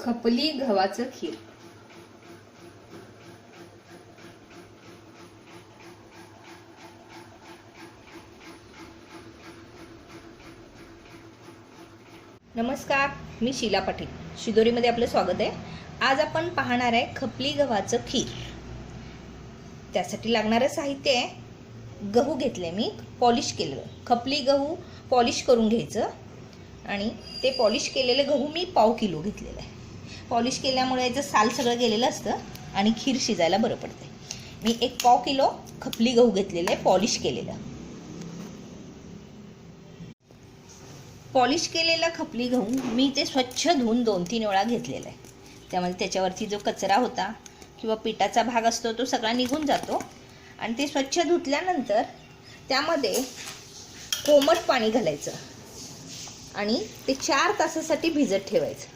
खपली गव्हाचं खीर. नमस्कार, मी शीला पाटील. शिदोरीमध्ये आपलं स्वागत आहे. आज आपण पाहणार आहे खपली गव्हाचं खीर. त्यासाठी लागणारं साहित्य आहे, गहू घेतले मी पॉलिश केलेलं. खपली गहू पॉलिश करून घ्यायचं आणि ते पॉलिश केलेले गहू मी पाव किलो घेतलेलं आहे. पॉलिश केल्यामुळे याचं साल सगळं गेलेलं असतं आणि खीर शिजायला बरं पडते. मी एक पाव किलो खपली गहू घेतलेलं आहे पॉलिश केलेलं. पॉलिश केलेला खपली गहू मी ते स्वच्छ धुवून 2-3 वेळा घेतलेला आहे. त्यामध्ये त्याच्यावरती जो कचरा होता किंवा पिठाचा भाग असतो तो सगळा निघून जातो. आणि ते स्वच्छ धुतल्यानंतर त्यामध्ये कोमट पाणी घालायचं आणि ते 4 तासासाठी भिजत ठेवायचं,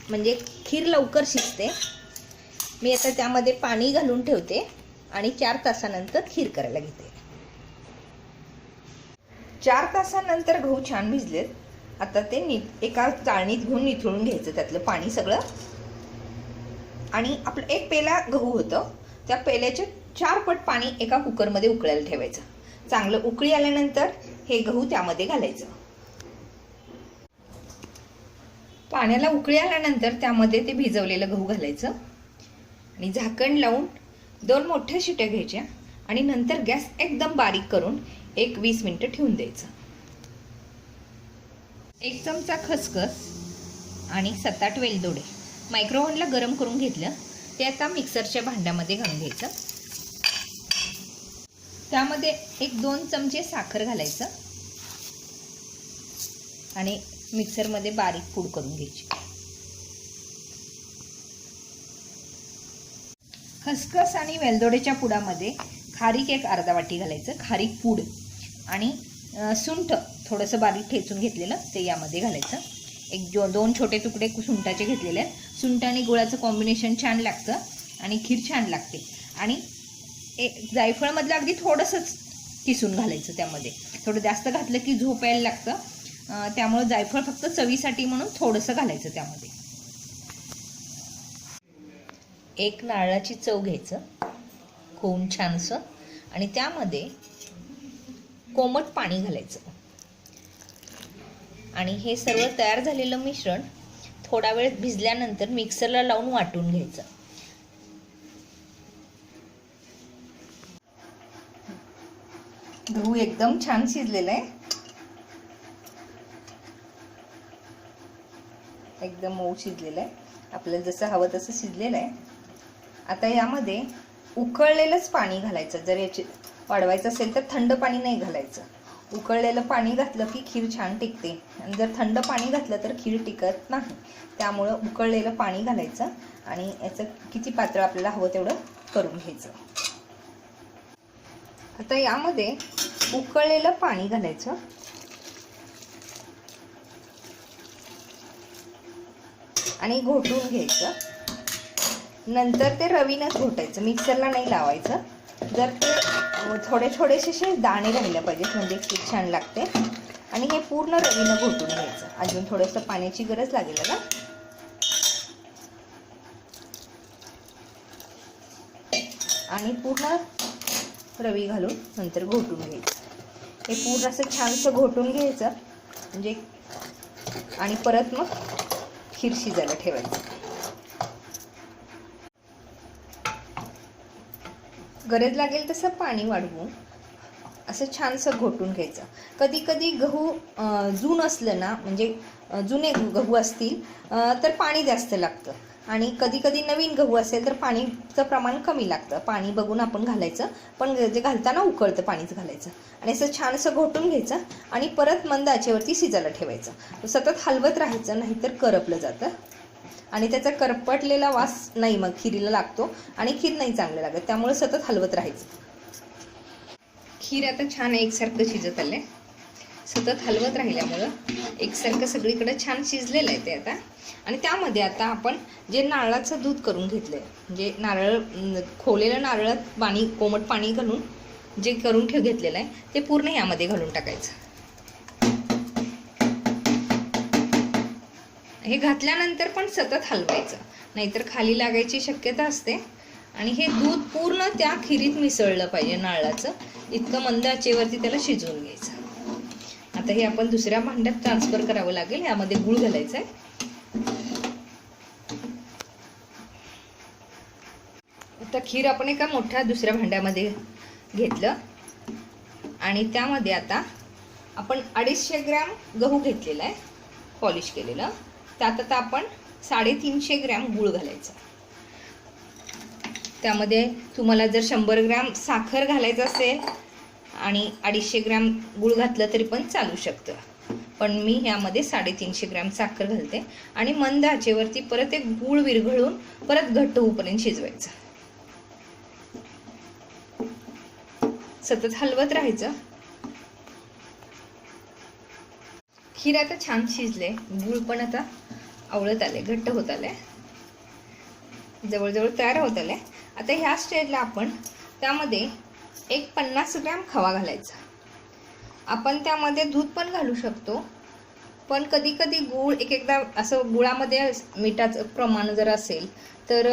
म्हणजे खीर लवकर शिजते. मी आता त्यामध्ये पाणी घालून ठेवते आणि 4 तासानंतर खीर करायला घेते. 4 तासानंतर गहू छान भिजलेत. आता ते एका चाळणीत घेऊन निथळून घ्यायचं त्यातलं पाणी सगळं. आणि आपलं एक पेला गहू होतं, त्या पेल्याचे 4 पट पाणी एका कुकरमध्ये उकळायला ठेवायचं. चांगलं उकळी आल्यानंतर हे गहू त्यामध्ये घालायचं. पाण्याला उकळी आल्यानंतर त्यामध्ये ते भिजवलेलं गहू घालायचं आणि झाकण लावून 2 मोठ्या शिट्या घ्यायच्या आणि नंतर गॅस एकदम बारीक करून 20 मिनिटं ठेवून द्यायचं. 1 चमचा खसखस आणि 7-8 वेलदोडे मायक्रोवेव्हला गरम करून घेतलं. ते आता मिक्सरच्या भांड्यामध्ये घालून घ्यायचं. त्यामध्ये 1-2 चमचे साखर घालायचं आणि मिक्सरमध्ये बारीक पूड करून घ्यायची. खसखस आणि वेलदोडेच्या पुडामध्ये खारीक एक अर्धा वाटी घालायचं, खारीक पूड, आणि सुंठ थोडंसं बारीक ठेचून घेतलेलं ते यामध्ये घालायचं. 2 छोटे तुकडे सुंठाचे घेतलेले आहेत. सुंठ आणि गुळाचं कॉम्बिनेशन छान लागतं आणि खीर छान लागते. आणि जायफळमधलं अगदी थोडंसंच किसून घालायचं. त्यामध्ये थोडं जास्त घातलं की झोप यायला लागतं, त्यामुळे जायफळ फक्त चवीसाठी म्हणून थोडंसं घालायचं त्यामध्ये. 1 नारळाची चव घ्यायचं खूप छानसं आणि त्यामध्ये कोमट पाणी घालायचं आणि हे सर्व तयार झालेलं मिश्रण थोडा वेळ भिजल्यानंतर मिक्सरला लावून वाटून घ्यायचं. गहू एकदम छान शिजलेला आहे, एकदम मऊ शिजलेलं आहे. आपल्याला जसं हवं तसं शिजलेलं आहे. आता यामध्ये उकळलेलंच पाणी घालायचं. जर याची वाढवायचं असेल तर थंड पाणी नाही घालायचं. उकळलेलं पाणी घातलं की खीर छान टिकते आणि जर थंड पाणी घातलं तर खीर टिकत नाही. त्यामुळं उकळलेलं पाणी घालायचं आणि याचं किती पातळ आपल्याला हवं तेवढं करून घ्यायचं. आता यामध्ये उकळलेलं पाणी घालायचं आणि घोटून घ्यायचं. नंतर ते रवीनंच घोटायचं, मिक्सरला नाही लावायचं. जर ते थोडेसे असे दाणे राहिले पाहिजेत म्हणजे खीर छान लागते. आणि हे पूर्ण रवीनं घोटून घ्यायचं. अजून थोडंसं पाण्याची गरज लागेल ना. आणि पूर्ण रवी घालून नंतर घोटून घ्यायचं. हे पूर्ण असं छानसं घोटून घ्यायचं म्हणजे, आणि परत मग खीर शिजायला ठेवायचं. गरज लागेल तसं पाणी वाढवून असं छानसं घोटून घ्यायचं. कधी कधी गहू जून असलं ना, म्हणजे जुने गहू असतील तर पाणी जास्त लागतं आणि कधी कधी नवीन गहू असेल तर पाणीचं प्रमाण कमी लागतं. पाणी बघून आपण घालायचं, पण जे घालताना उकळतं पाणीच घालायचं. आणि असं छानसं घोटून घ्यायचं आणि परत मंद आचेवरती शिजायला ठेवायचं. सतत हलवत राहायचं, नाहीतर करपलं जातं आणि त्याचा करपटलेला वास नाही मग खीरीला लागतो आणि खीर नाही चांगलं लागत. त्यामुळे सतत हलवत राहायचं. खीर आता छान एकसारखं शिजत आलंय. सतत हलवत राहिल्यामुळं एकसारखं सगळीकडे छान शिजलेलं आहे ते आता. आणि त्यामध्ये आता आपण जे नारळाचं दूध करून घेतलंय, म्हणजे नारळ खोलेलं नारळात कोमट पाणी घालून जे करून घेतलेलं आहे ते पूर्ण यामध्ये घालून टाकायचं. हे घातल्यानंतर पण सतत हलवायचं, नाहीतर खाली लागायची शक्यता असते. आणि हे दूध पूर्ण त्या खिरीत मिसळलं पाहिजे, नारळाचं. इतकं मंद आचेवरती त्याला शिजवून घ्यायचं. आता हे आपण दुसऱ्या भांड्यात ट्रान्सफर करावं लागेल. यामध्ये गूळ घालायचा आहे. आता खीर आपण एका मोठ्या दुसऱ्या भांड्यामध्ये घेतलं आणि त्यामध्ये आता आपण 250 ग्रॅम गहू घेतलेला आहे, पॉलिश केलेलं. त्यात आता आपण 350 ग्रॅम गूळ घालायचा. त्यामध्ये तुम्हाला जर 100 ग्रॅम साखर घालायचं असेल आणि 250 ग्रॅम गूळ घातलं तरी पण चालू शकतं. पण मी ह्यामध्ये 350 ग्रॅम साखर घालते आणि मंद आचेवरती परत एक गूळ विरघळून परत घट्ट होईपर्यंत शिजवायचं. सतत हलवत राहायचं. खीर आता छान शिजले, गूळ पण आता आवळत आले, घट्ट होत आले, जवळजवळ तयार होत आले. आता ह्या स्टेजला आपण त्यामध्ये एक 50 ग्रॅम खवा घालायचा. आपण त्यामध्ये दूध पण घालू शकतो, पण कधी कधी गूळ एकदा असं गुळामध्ये मिठाचं प्रमाण जर असेल तर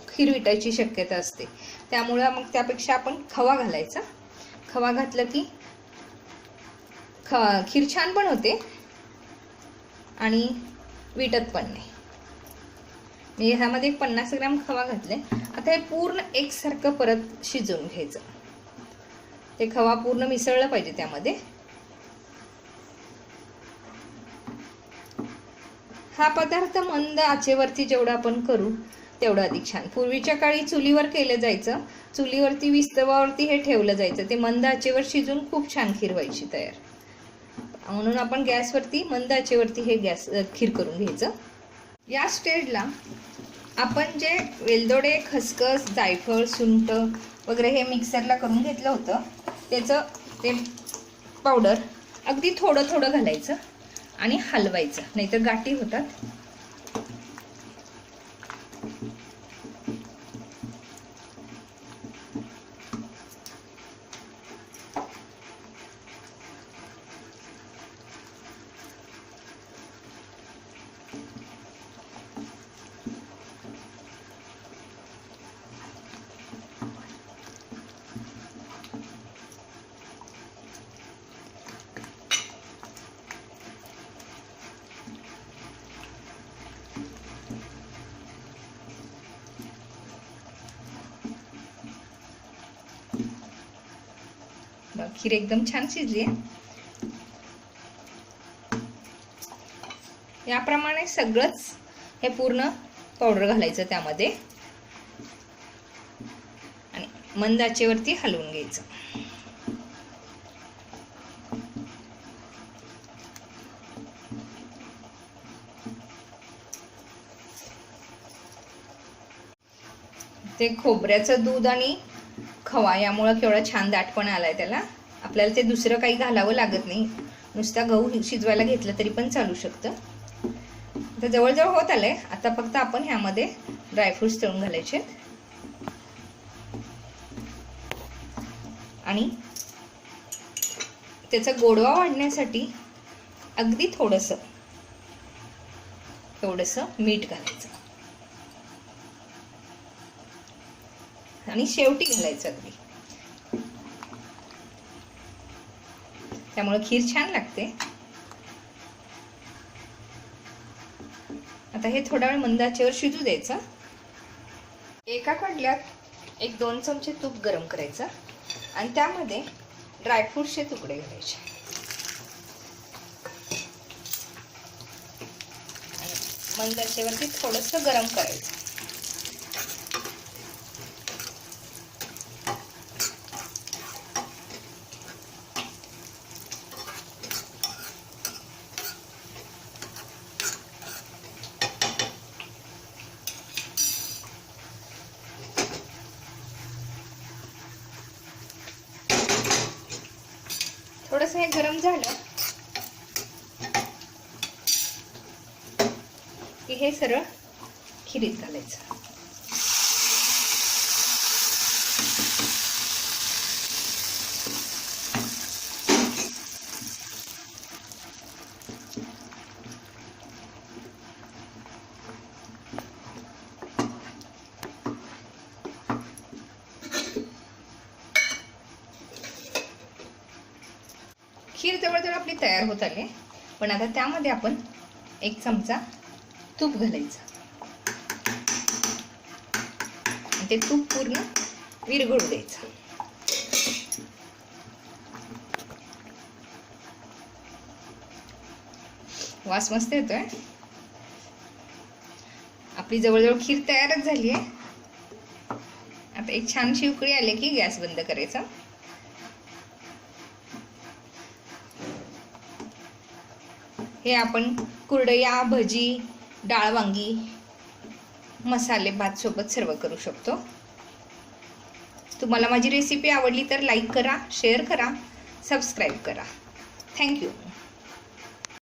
खीर विटायची शक्यता असते. त्यामुळे मग त्यापेक्षा आपण खवा घालायचा. खवा घातलं की खीर छान पण होते आणि विटत पण नाही. मी ह्यामध्ये 50 ग्रॅम खवा घातले. आता हे पूर्ण एकसारखं परत शिजवून घ्यायचं. ते खवा पूर्ण मिसळलं पाहिजे त्यामध्ये. हा पदार्थ मंद आचेवरती जेवढा आपण करू तेवढं अधिक छान. पूर्वीच्या काळी चुलीवर केलं जायचं, चुलीवरती विस्तवावरती हे ठेवलं जायचं. ते मंद आचेवर शिजून खूप छान खीर व्हायची तयार. म्हणून आपण गॅसवरती मंद आचेवरती हे खीर करून घ्यायचं. या स्टेजला आपण जे वेलदोडे, खसखस, जायफळ, सुंठ वगैरे हे मिक्सरला करून घेतलं होतं त्याचं ते पावडर अगदी थोडं थोडं घालायचं आणि हलवायचं, नाहीतर गाठी होतात. खीर एकदम छान शिजली आहे. याप्रमाणे सगळंच हे पूर्ण पावडर घालायचं त्यामध्ये आणि मंद आचेवरती हलवून घ्यायचं. ते खोबऱ्याचं दूध आणि खवा यामुळे केवढा छान दाटपणा आलाय त्याला. आपल्याला ते दुसरं काही घालावं लागत नाही, नुसता गहू शिजवायला घेतलं तरी पण चालू शकतं. आता जवळजवळ होत आलंय. आता फक्त आपण ह्यामध्ये ड्रायफ्रुट्स तळून घालायचे आणि त्याचा गोडवा वाढण्यासाठी अगदी थोडंसं मीठ घालायचं आणि शेवटी घालायचं अगदी. त्यामुळे खीर छान लागते. आता हे थोडा वेळ मंद आचेवर शिजू द्यायचं. एका कढल्यात 1-2 चमचे तूप गरम करायचं आणि त्यामध्ये ड्रायफ्रूटचे तुकडे घालायचे आणि मंद आचेवरती थोडंसं गरम करायचं. थोडंसं हे गरम झालं की हे सरळ खिरीत घालायचं. जवळजवळ आपली तयार होत आली. पण आता त्यामध्ये आपण 1 चमचा तूप घालायचं. ते तूप पूर्ण विरघळू द्यायचं. वास मस्त येतोय. आपली जवळजवळ खीर तयारच झाली आहे. आता एक छानशी उकळी आली की गॅस बंद करायचा. हे आपण कुरडया, भजी, डाळ वांगी, मसाले भात सोबत सर्व करू शकतो. तुम्हाला माझी रेसिपी आवडली तर लाईक करा, शेअर करा, सबस्क्राईब करा. थँक्यू.